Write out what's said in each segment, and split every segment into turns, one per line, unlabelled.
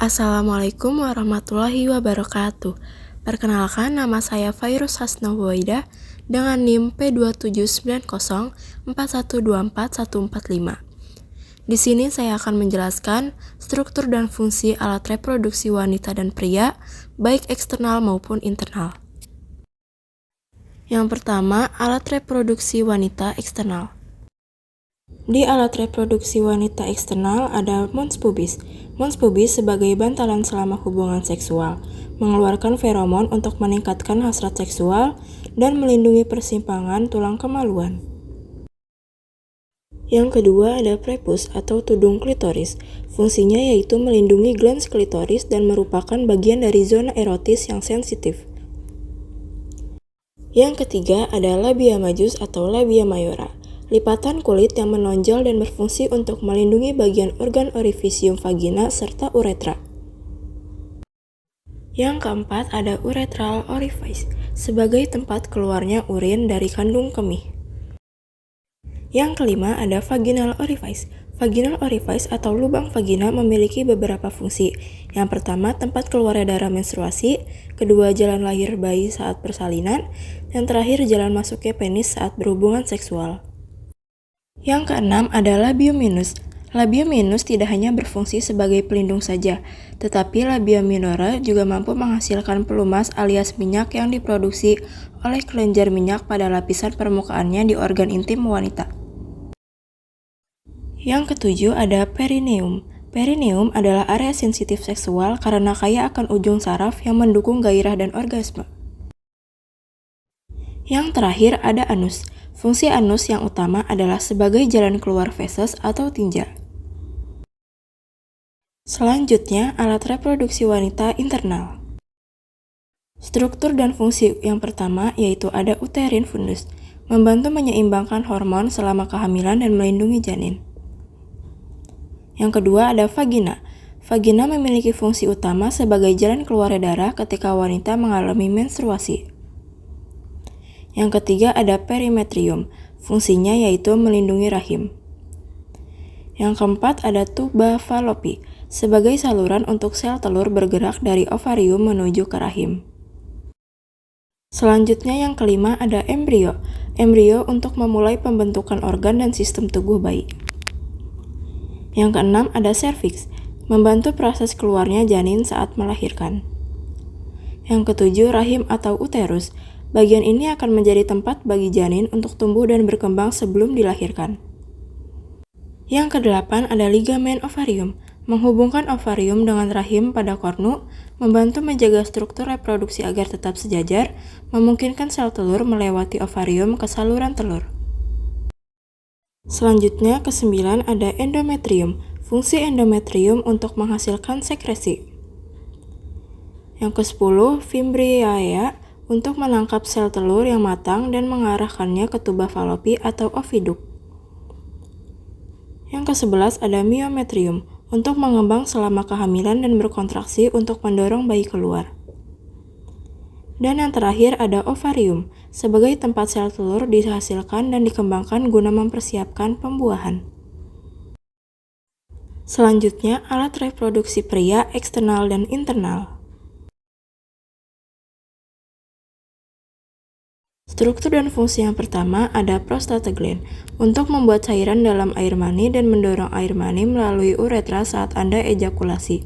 Assalamualaikum warahmatullahi wabarakatuh. Perkenalkan, nama saya Fairuz Hasnawaida dengan NIM P279041244145. Di sini saya akan menjelaskan struktur dan fungsi alat reproduksi wanita dan pria, baik eksternal maupun internal. Yang pertama, alat reproduksi wanita eksternal. Di alat reproduksi wanita eksternal ada mons pubis. Mons pubis sebagai bantalan selama hubungan seksual, mengeluarkan feromon untuk meningkatkan hasrat seksual dan melindungi persimpangan tulang kemaluan. Yang kedua ada prepus atau tudung klitoris. Fungsinya yaitu melindungi glans klitoris dan merupakan bagian dari zona erotis yang sensitif. Yang ketiga ada labia majus atau labia mayora. Lipatan kulit yang menonjol dan berfungsi untuk melindungi bagian organ orifisium vagina serta uretra. Yang keempat ada urethral orifice, sebagai tempat keluarnya urin dari kandung kemih. Yang kelima ada vaginal orifice. Vaginal orifice atau lubang vagina memiliki beberapa fungsi. Yang pertama, tempat keluarnya darah menstruasi. Kedua, jalan lahir bayi saat persalinan. Dan terakhir, jalan masuknya penis saat berhubungan seksual. Yang keenam ada labium minus. Labium minus tidak hanya berfungsi sebagai pelindung saja, tetapi labia minora juga mampu menghasilkan pelumas alias minyak yang diproduksi oleh kelenjar minyak pada lapisan permukaannya di organ intim wanita. Yang ketujuh ada perineum. Perineum adalah area sensitif seksual karena kaya akan ujung saraf yang mendukung gairah dan orgasme. Yang terakhir ada anus. Fungsi anus yang utama adalah sebagai jalan keluar feses atau tinja. Selanjutnya, alat reproduksi wanita internal. Struktur dan fungsi yang pertama yaitu ada uterin fundus, membantu menyeimbangkan hormon selama kehamilan dan melindungi janin. Yang kedua ada vagina. Vagina memiliki fungsi utama sebagai jalan keluar darah ketika wanita mengalami menstruasi. Yang ketiga ada perimetrium, fungsinya yaitu melindungi rahim. Yang keempat ada tuba falopi, sebagai saluran untuk sel telur bergerak dari ovarium menuju ke rahim. Selanjutnya yang kelima ada embrio. Embrio untuk memulai pembentukan organ dan sistem tubuh bayi. Yang keenam ada serviks, membantu proses keluarnya janin saat melahirkan. Yang ketujuh rahim atau uterus. Bagian ini akan menjadi tempat bagi janin untuk tumbuh dan berkembang sebelum dilahirkan. Yang kedelapan ada ligamen ovarium, menghubungkan ovarium dengan rahim pada kornu, membantu menjaga struktur reproduksi agar tetap sejajar, memungkinkan sel telur melewati ovarium ke saluran telur. Selanjutnya kesembilan ada endometrium, fungsi endometrium untuk menghasilkan sekresi. Yang kesepuluh fimbriaea, untuk menangkap sel telur yang matang dan mengarahkannya ke tuba falopi atau oviduk. Yang ke-11 ada myometrium, untuk mengembang selama kehamilan dan berkontraksi untuk mendorong bayi keluar. Dan yang terakhir ada ovarium, sebagai tempat sel telur dihasilkan dan dikembangkan guna mempersiapkan pembuahan. Selanjutnya, alat reproduksi pria eksternal dan internal. Struktur dan fungsi yang pertama ada prostatagland, untuk membuat cairan dalam air mani dan mendorong air mani melalui uretra saat Anda ejakulasi.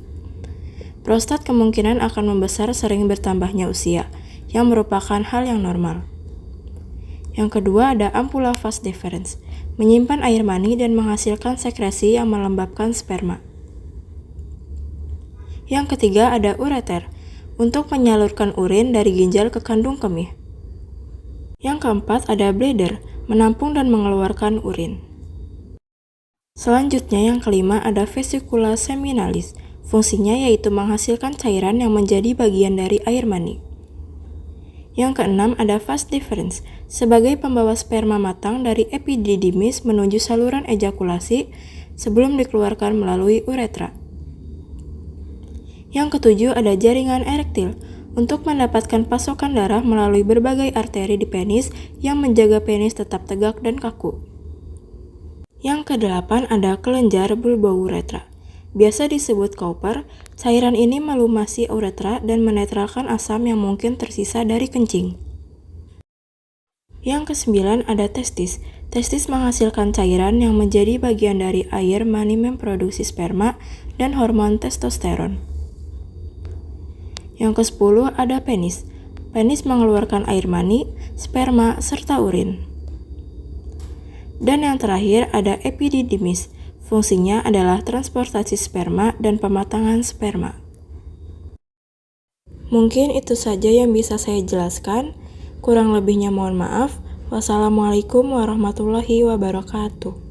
Prostat kemungkinan akan membesar sering bertambahnya usia, yang merupakan hal yang normal. Yang kedua ada ampula vas deferens, menyimpan air mani dan menghasilkan sekresi yang melembabkan sperma. Yang ketiga ada ureter, untuk menyalurkan urin dari ginjal ke kandung kemih. Yang keempat ada bladder, menampung dan mengeluarkan urin. Selanjutnya yang kelima ada vesicula seminalis, fungsinya yaitu menghasilkan cairan yang menjadi bagian dari air mani. Yang keenam ada vas deferens, sebagai pembawa sperma matang dari epididymis menuju saluran ejakulasi sebelum dikeluarkan melalui uretra. Yang ketujuh ada jaringan erektil, untuk mendapatkan pasokan darah melalui berbagai arteri di penis yang menjaga penis tetap tegak dan kaku. Yang kedelapan ada kelenjar bulbouretra. Biasa disebut Cowper, cairan ini melumasi uretra dan menetralkan asam yang mungkin tersisa dari kencing. Yang ke-9 ada testis. Testis menghasilkan cairan yang menjadi bagian dari air mani memproduksi sperma dan hormon testosteron. Yang ke-10 ada penis. Penis mengeluarkan air mani, sperma, serta urin. Dan yang terakhir ada epididymis. Fungsinya adalah transportasi sperma dan pematangan sperma. Mungkin itu saja yang bisa saya jelaskan. Kurang lebihnya mohon maaf. Wassalamualaikum warahmatullahi wabarakatuh.